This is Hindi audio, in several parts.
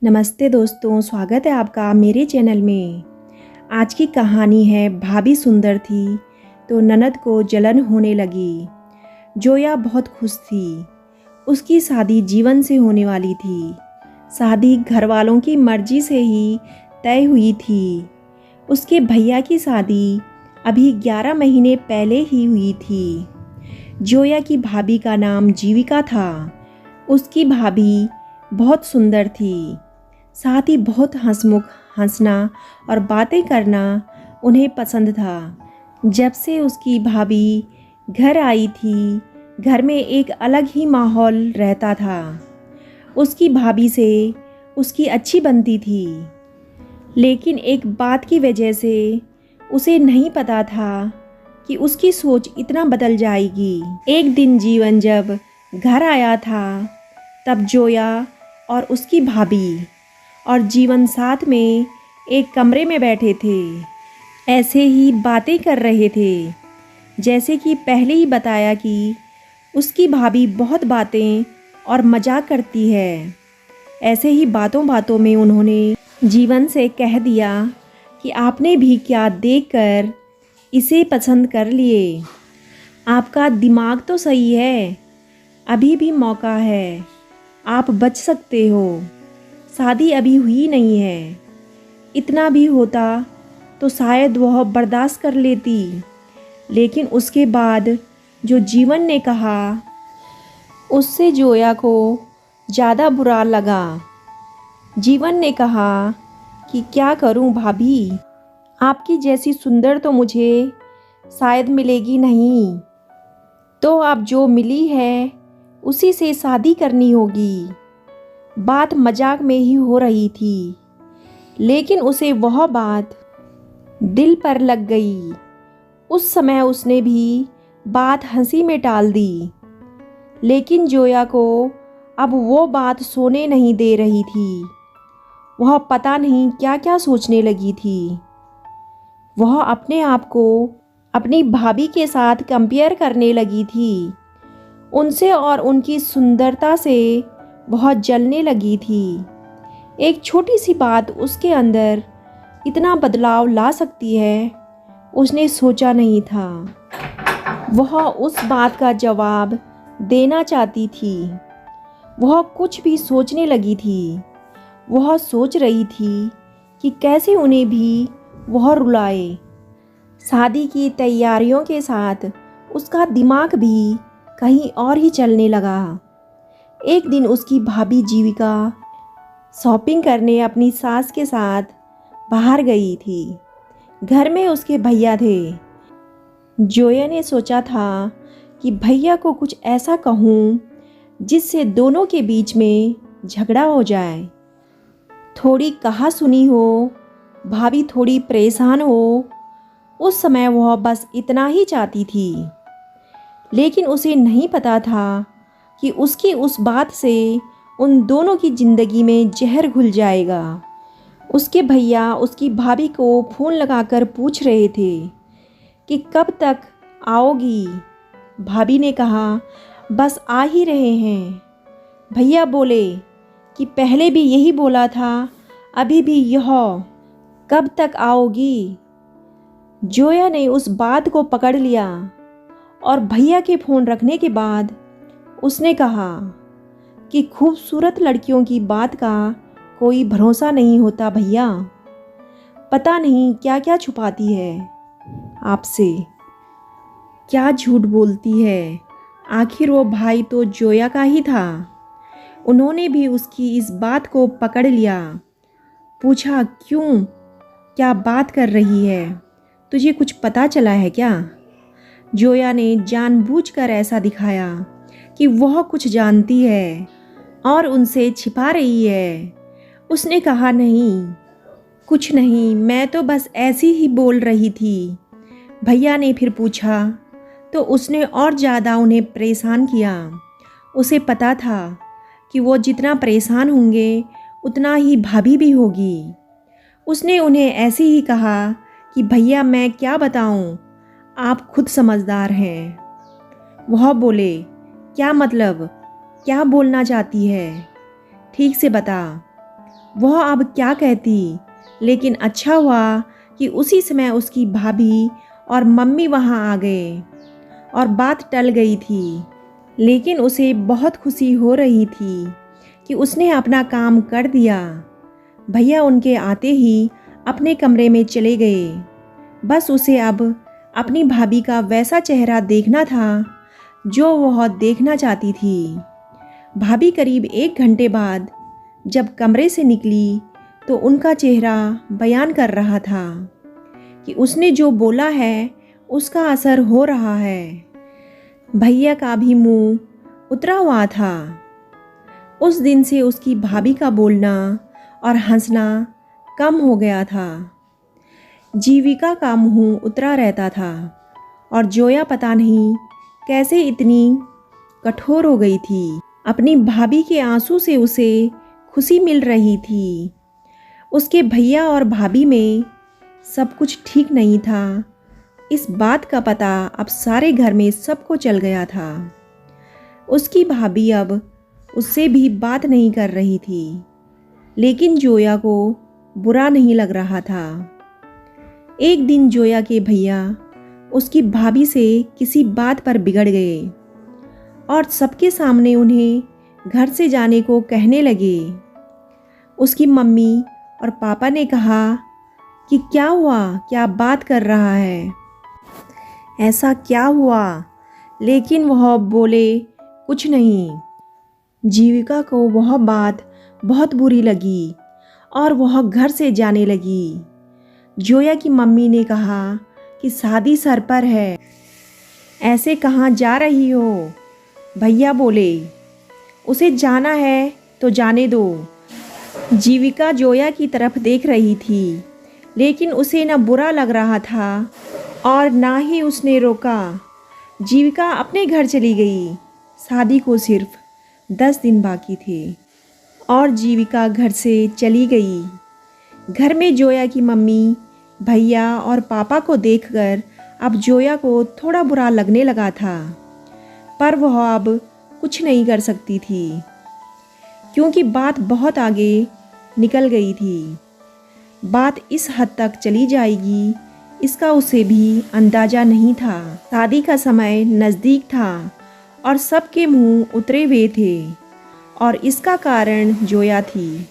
नमस्ते दोस्तों, स्वागत है आपका मेरे चैनल में। आज की कहानी है भाभी सुंदर थी तो ननद को जलन होने लगी। जोया बहुत खुश थी। उसकी शादी जीवन से होने वाली थी। शादी घर वालों की मर्जी से ही तय हुई थी। उसके भैया की शादी अभी 11 महीने पहले ही हुई थी। जोया की भाभी का नाम जीविका था। उसकी भाभी बहुत सुंदर थी, साथ ही बहुत हंसमुख, हंसना और बातें करना उन्हें पसंद था। जब से उसकी भाभी घर आई थी, घर में एक अलग ही माहौल रहता था। उसकी भाभी से उसकी अच्छी बनती थी, लेकिन एक बात की वजह से उसे नहीं पता था कि उसकी सोच इतना बदल जाएगी। एक दिन जीवन जब घर आया था, तब जोया और उसकी भाभी और जीवन साथ में एक कमरे में बैठे थे। ऐसे ही बातें कर रहे थे। जैसे कि पहले ही बताया कि उसकी भाभी बहुत बातें और मजाक करती है। ऐसे ही बातों बातों में उन्होंने जीवन से कह दिया कि आपने भी क्या देखकर इसे पसंद कर लिए। आपका दिमाग तो सही है, अभी भी मौका है, आप बच सकते हो। शादी अभी हुई नहीं है। इतना भी होता तो शायद वह बर्दाश्त कर लेती, लेकिन उसके बाद जो जीवन ने कहा, उससे जोया को ज़्यादा बुरा लगा। जीवन ने कहा कि क्या करूं भाभी, आपकी जैसी सुंदर तो मुझे शायद मिलेगी नहीं, तो अब जो मिली है उसी से शादी करनी होगी। बात मजाक में ही हो रही थी, लेकिन उसे वह बात दिल पर लग गई। उस समय उसने भी बात हंसी में टाल दी, लेकिन जोया को अब वो बात सोने नहीं दे रही थी। वह पता नहीं क्या क्या सोचने लगी थी। वह अपने आप को अपनी भाभी के साथ कंपेयर करने लगी थी। उनसे और उनकी सुंदरता से बहुत जलने लगी थी। एक छोटी सी बात उसके अंदर इतना बदलाव ला सकती है, उसने सोचा नहीं था। वह उस बात का जवाब देना चाहती थी। वह कुछ भी सोचने लगी थी। वह सोच रही थी कि कैसे उन्हें भी वह रुलाए। शादी की तैयारियों के साथ उसका दिमाग भी कहीं और ही चलने लगा। एक दिन उसकी भाभी जीविका शॉपिंग करने अपनी सास के साथ बाहर गई थी। घर में उसके भैया थे। जोया ने सोचा था कि भैया को कुछ ऐसा कहूँ जिससे दोनों के बीच में झगड़ा हो जाए। थोड़ी कहा सुनी हो, भाभी थोड़ी परेशान हो। उस समय वह बस इतना ही चाहती थी, लेकिन उसे नहीं पता था कि उसकी उस बात से उन दोनों की ज़िंदगी में जहर घुल जाएगा। उसके भैया उसकी भाभी को फ़ोन लगाकर पूछ रहे थे कि कब तक आओगी। भाभी ने कहा, बस आ ही रहे हैं। भैया बोले कि पहले भी यही बोला था, अभी भी यह, कब तक आओगी। जोया ने उस बात को पकड़ लिया और भैया के फ़ोन रखने के बाद उसने कहा कि खूबसूरत लड़कियों की बात का कोई भरोसा नहीं होता भैया। पता नहीं क्या क्या छुपाती है आपसे, क्या झूठ बोलती है। आखिर वो भाई तो जोया का ही था। उन्होंने भी उसकी इस बात को पकड़ लिया। पूछा, क्यों, क्या बात कर रही है, तुझे कुछ पता चला है क्या। जोया ने जानबूझकर ऐसा दिखाया कि वह कुछ जानती है और उनसे छिपा रही है। उसने कहा, नहीं, कुछ नहीं, मैं तो बस ऐसी ही बोल रही थी। भैया ने फिर पूछा तो उसने और ज़्यादा उन्हें परेशान किया। उसे पता था कि वो जितना परेशान होंगे उतना ही भाभी भी होगी। उसने उन्हें ऐसे ही कहा कि भैया मैं क्या बताऊं, आप खुद समझदार हैं। वह बोले, क्या मतलब, क्या बोलना चाहती है, ठीक से बता। वह अब क्या कहती, लेकिन अच्छा हुआ कि उसी समय उसकी भाभी और मम्मी वहाँ आ गए और बात टल गई थी। लेकिन उसे बहुत खुशी हो रही थी कि उसने अपना काम कर दिया। भैया उनके आते ही अपने कमरे में चले गए। बस उसे अब अपनी भाभी का वैसा चेहरा देखना था जो वह देखना चाहती थी। भाभी करीब 1 घंटे बाद जब कमरे से निकली तो उनका चेहरा बयान कर रहा था कि उसने जो बोला है उसका असर हो रहा है। भैया का भी मुंह उतरा हुआ था। उस दिन से उसकी भाभी का बोलना और हंसना कम हो गया था। जीविका का मुंह उतरा रहता था और जोया पता नहीं कैसे इतनी कठोर हो गई थी। अपनी भाभी के आंसू से उसे खुशी मिल रही थी। उसके भैया और भाभी में सब कुछ ठीक नहीं था। इस बात का पता अब सारे घर में सबको चल गया था। उसकी भाभी अब उससे भी बात नहीं कर रही थी, लेकिन जोया को बुरा नहीं लग रहा था। एक दिन जोया के भैया उसकी भाभी से किसी बात पर बिगड़ गए और सबके सामने उन्हें घर से जाने को कहने लगे। उसकी मम्मी और पापा ने कहा कि क्या हुआ, क्या बात कर रहा है, ऐसा क्या हुआ? लेकिन वह बोले कुछ नहीं। जीविका को वह बात बहुत बुरी लगी और वह घर से जाने लगी। जोया की मम्मी ने कहा कि शादी सर पर है, ऐसे कहाँ जा रही हो? भैया बोले उसे जाना है तो जाने दो। जीविका जोया की तरफ देख रही थी, लेकिन उसे न बुरा लग रहा था और ना ही उसने रोका। जीविका अपने घर चली गई। शादी को सिर्फ 10 दिन बाकी थे और जीविका घर से चली गई। घर में जोया की मम्मी, भैया और पापा को देखकर अब जोया को थोड़ा बुरा लगने लगा था, पर वह अब कुछ नहीं कर सकती थी क्योंकि बात बहुत आगे निकल गई थी। बात इस हद तक चली जाएगी इसका उसे भी अंदाज़ा नहीं था। शादी का समय नज़दीक था और सबके मुंह उतरे हुए थे और इसका कारण जोया थी,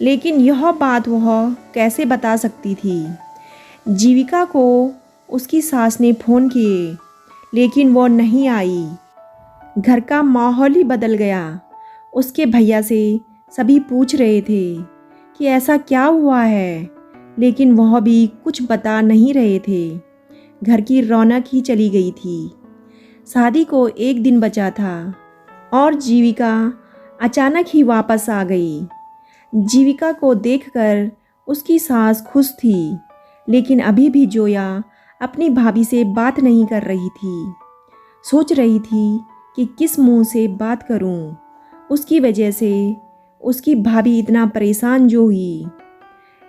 लेकिन यह बात वह कैसे बता सकती थी? जीविका को उसकी सास ने फ़ोन किए, लेकिन वो नहीं आई। घर का माहौल ही बदल गया। उसके भैया से सभी पूछ रहे थे कि ऐसा क्या हुआ है, लेकिन वह भी कुछ बता नहीं रहे थे। घर की रौनक ही चली गई थी। शादी को 1 दिन बचा था और जीविका अचानक ही वापस आ गई। जीविका को देखकर उसकी सास खुश थी, लेकिन अभी भी जोया अपनी भाभी से बात नहीं कर रही थी। सोच रही थी कि किस मुंह से बात करूं। उसकी वजह से उसकी भाभी इतना परेशान जो हुई।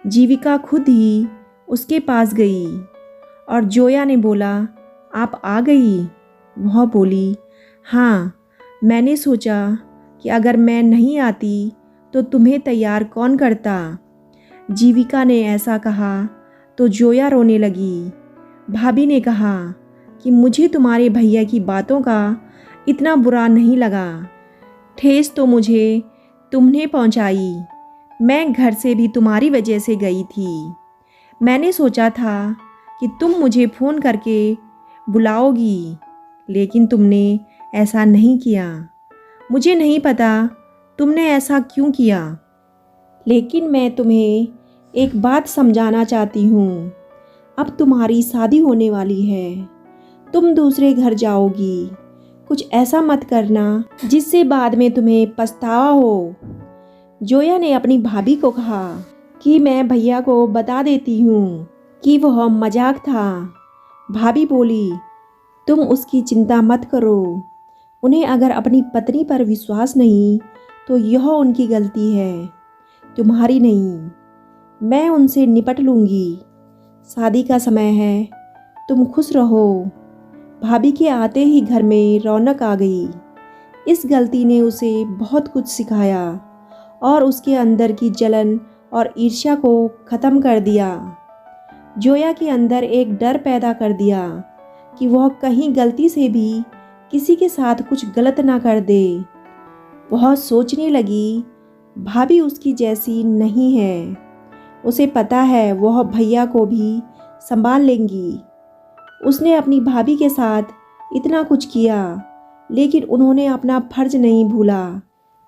जीविका खुद ही उसके पास गई और जोया ने बोला, आप आ गई? वह बोली, हाँ, मैंने सोचा कि अगर मैं नहीं आती तो तुम्हें तैयार कौन करता। जीविका ने ऐसा कहा तो जोया रोने लगी। भाभी ने कहा कि मुझे तुम्हारे भैया की बातों का इतना बुरा नहीं लगा। ठेस तो मुझे तुमने पहुंचाई। मैं घर से भी तुम्हारी वजह से गई थी। मैंने सोचा था कि तुम मुझे फ़ोन करके बुलाओगी, लेकिन तुमने ऐसा नहीं किया। मुझे नहीं पता तुमने ऐसा क्यों किया, लेकिन मैं तुम्हें एक बात समझाना चाहती हूँ। अब तुम्हारी शादी होने वाली है, तुम दूसरे घर जाओगी। कुछ ऐसा मत करना जिससे बाद में तुम्हें पछतावा हो। जोया ने अपनी भाभी को कहा कि मैं भैया को बता देती हूँ कि वह मजाक था। भाभी बोली, तुम उसकी चिंता मत करो। उन्हें अगर अपनी पत्नी पर विश्वास नहीं तो यह उनकी गलती है, तुम्हारी नहीं। मैं उनसे निपट लूँगी। शादी का समय है, तुम खुश रहो। भाभी के आते ही घर में रौनक आ गई। इस गलती ने उसे बहुत कुछ सिखाया और उसके अंदर की जलन और ईर्ष्या को ख़त्म कर दिया। जोया के अंदर एक डर पैदा कर दिया कि वह कहीं गलती से भी किसी के साथ कुछ गलत ना कर दे। वह सोचने लगी, भाभी उसकी जैसी नहीं है, उसे पता है वह भैया को भी संभाल लेंगी। उसने अपनी भाभी के साथ इतना कुछ किया, लेकिन उन्होंने अपना फर्ज नहीं भूला,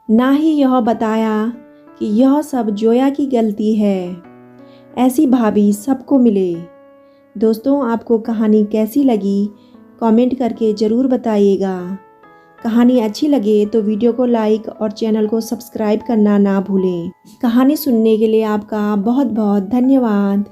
ना ही यह बताया कि यह सब जोया की गलती है। ऐसी भाभी सबको मिले। दोस्तों, आपको कहानी कैसी लगी कमेंट करके ज़रूर बताइएगा। कहानी अच्छी लगे तो वीडियो को लाइक और चैनल को सब्सक्राइब करना ना भूलें। कहानी सुनने के लिए आपका बहुत बहुत धन्यवाद।